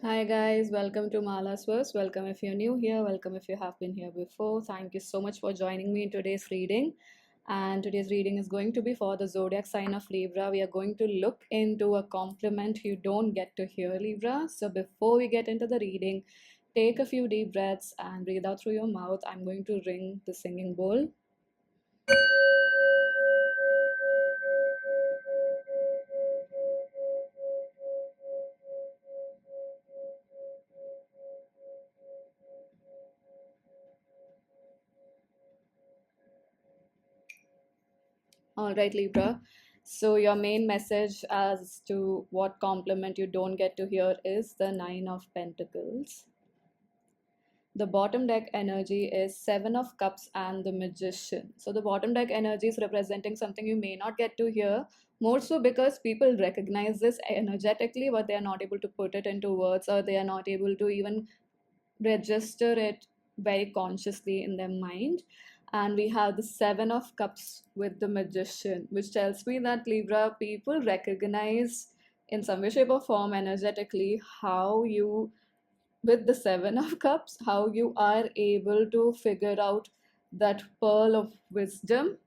Hi guys, welcome to Mala's Verse. Welcome if you're new here, welcome if you have been here before. Thank you so much for joining me in today's reading. And today's reading is going to be for the zodiac sign of Libra. We are going to look into a compliment you don't get to hear, Libra. So before we get into the reading, take a few deep breaths and breathe out through your mouth. I'm going to ring the singing bowl. All right, Libra. So, your main message as to what compliment you don't get to hear is the Nine of Pentacles. The bottom deck energy is Seven of Cups and the Magician. So, the bottom deck energy is representing something you may not get to hear, more so because people recognize this energetically, but they are not able to put it into words, or they are not able to even register it very consciously in their mind. And we have the Seven of Cups with the Magician, which tells me that Libra people recognize in some way, shape, or form energetically how you, with the Seven of Cups, how you are able to figure out that pearl of wisdom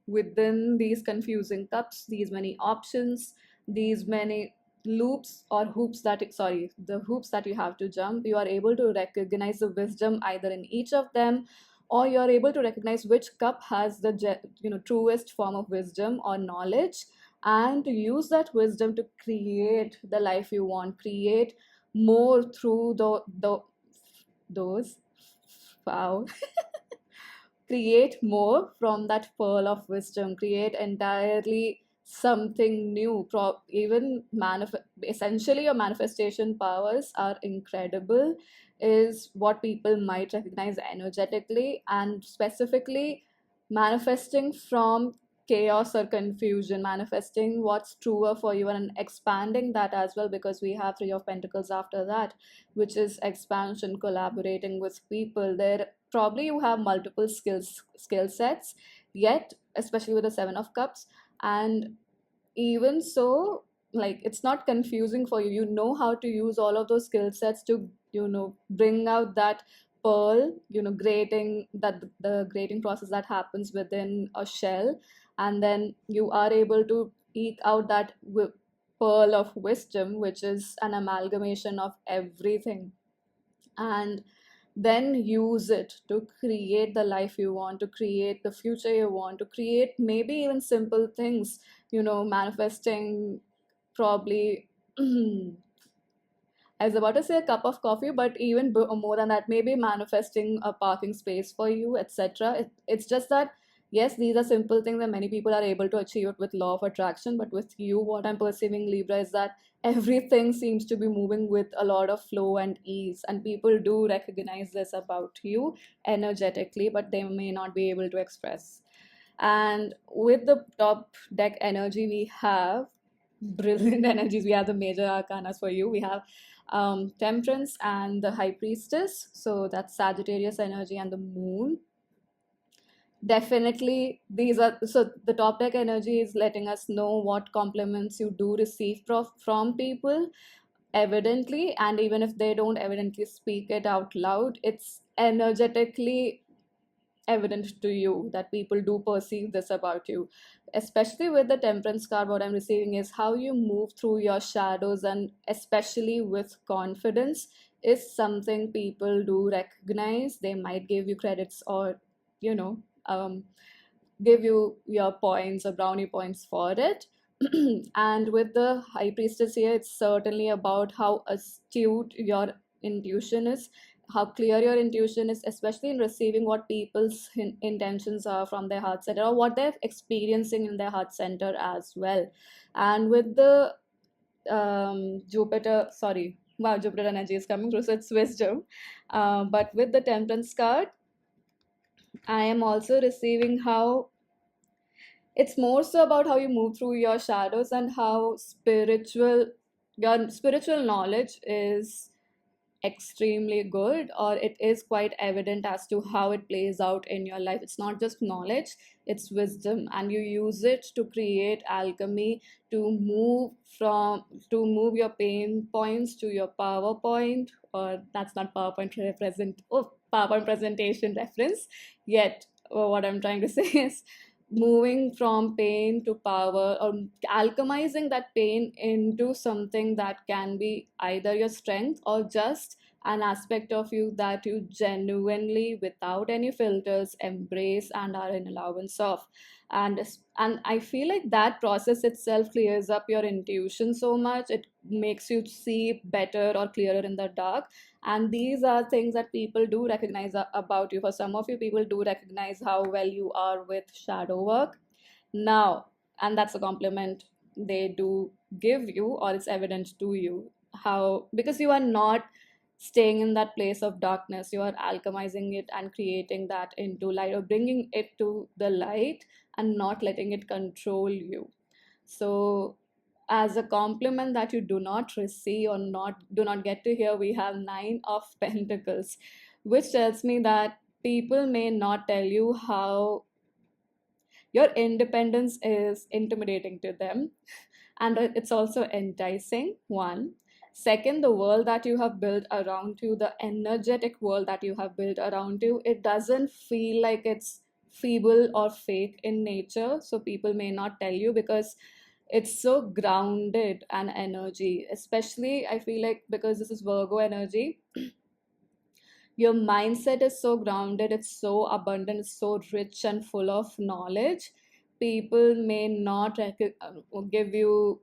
within these confusing cups, these many options, these many loops or hoops that the hoops that you have to jump. You are able to recognize the wisdom either in each of them, or you are able to recognize which cup has the truest form of wisdom or knowledge, and to use that wisdom to create the life you want, create more through those wow create more from that pearl of wisdom, create entirely something new. Even essentially, your manifestation powers are incredible, is what people might recognize energetically, and specifically manifesting from chaos or confusion, manifesting what's truer for you and expanding that as well, because we have Three of Pentacles after that, which is expansion, collaborating with people. There probably you have multiple skill sets, yet especially with the Seven of Cups, and even so, like, it's not confusing for you. You know how to use all of those skill sets to bring out that pearl, grating, that the grating process that happens within a shell, and then you are able to eke out that pearl of wisdom, which is an amalgamation of everything, and then use it to create the life you want, to create the future you want, to create maybe even simple things, manifesting probably I was about to say a cup of coffee, but even more than that, maybe manifesting a parking space for you, etc. It's just that, yes, these are simple things and many people are able to achieve it with law of attraction. But with you, what I'm perceiving, Libra, is that everything seems to be moving with a lot of flow and ease. And people do recognize this about you energetically, but they may not be able to express. And with the top deck energy, we have brilliant energies. We have the major arcanas for you. We have Temperance and the High Priestess. So that's Sagittarius energy and the Moon. Definitely, these are so the top deck energy is letting us know what compliments you do receive from people evidently, and even if they don't evidently speak it out loud, it's energetically evident to you that people do perceive this about you. Especially with the Temperance card, what I'm receiving is how you move through your shadows, and especially with confidence, is something people do recognize. They might give you credits, or you know um, give you your points or brownie points for it. And with the High Priestess here, it's certainly about how astute your intuition is, how clear your intuition is, especially in receiving what people's intentions are from their heart center, or what they're experiencing in their heart center as well. And with the Jupiter energy is coming through, so it's wisdom. But with the Temperance card, I am also receiving how it's more so about how you move through your shadows, and how your spiritual knowledge is extremely good, or it is quite evident as to how it plays out in your life. It's not just knowledge, it's wisdom, and you use it to create alchemy, to move your pain points to your PowerPoint, or that's not PowerPoint represent, oh, PowerPoint presentation reference yet. What I'm trying to say is moving from pain to power, or alchemizing that pain into something that can be either your strength or just an aspect of you that you genuinely, without any filters, embrace and are in allowance of. And I feel like that process itself clears up your intuition so much. It makes you see better or clearer in the dark. And these are things that people do recognize about you. For some of you, people do recognize how well you are with shadow work now, and that's a compliment they do give you, or it's evident to you, how, because you are not staying in that place of darkness, you are alchemizing it and creating that into light, or bringing it to the light and not letting it control you. So as a compliment that you do not receive, or not do not get to hear, we have Nine of Pentacles, which tells me that people may not tell you how your independence is intimidating to them, and it's also enticing. One. Second, the world that you have built around you, the energetic world that you have built around you, it doesn't feel like it's feeble or fake in nature. So people may not tell you because it's so grounded an energy. Especially, I feel like, because this is Virgo energy, your mindset is so grounded, it's so abundant, it's so rich and full of knowledge. People may not give you,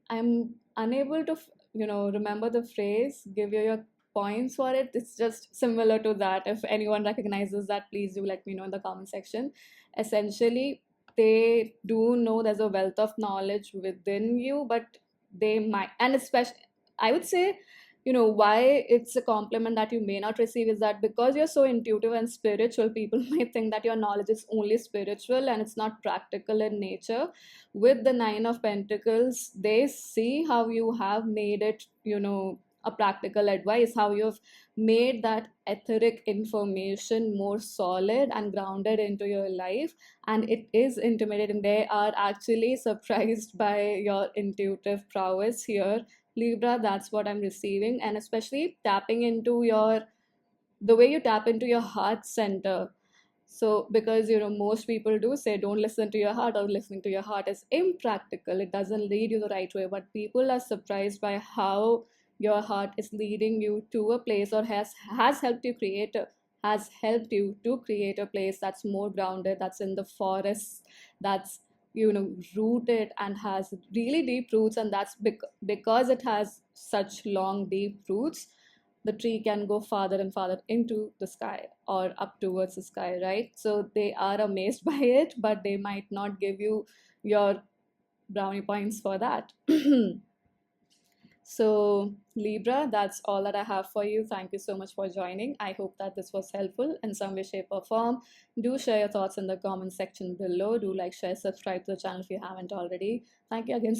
I'm unable to, remember the phrase, give you your points for it. It's just similar to that. If anyone recognizes that, please do let me know in the comment section. Essentially, they do know there's a wealth of knowledge within you, but they might, and especially, I would say, why it's a compliment that you may not receive is that because you're so intuitive and spiritual, people might think that your knowledge is only spiritual and it's not practical in nature. With the Nine of Pentacles, they see how you have made it, a practical advice, how you've made that etheric information more solid and grounded into your life. And it is intimidating. They are actually surprised by your intuitive prowess here, Libra. That's what I'm receiving. And especially tapping into the way you tap into your heart center. So, because most people do say don't listen to your heart, or listening to your heart is impractical, it doesn't lead you the right way. But people are surprised by how your heart is leading you to a place, or has helped you create a place that's more grounded, that's in the forest, that's rooted and has really deep roots. And that's because it has such long deep roots, the tree can go farther and farther into the sky, or up towards the sky, right? So they are amazed by it, but they might not give you your brownie points for that. So, Libra, that's all that I have for you. Thank you so much for joining. I hope that this was helpful in some way, shape, or form. Do share your thoughts in the comment section below. Do like, share, subscribe to the channel if you haven't already. Thank you again.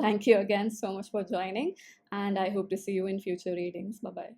Thank you again so much for joining, and I hope to see you in future readings. Bye bye.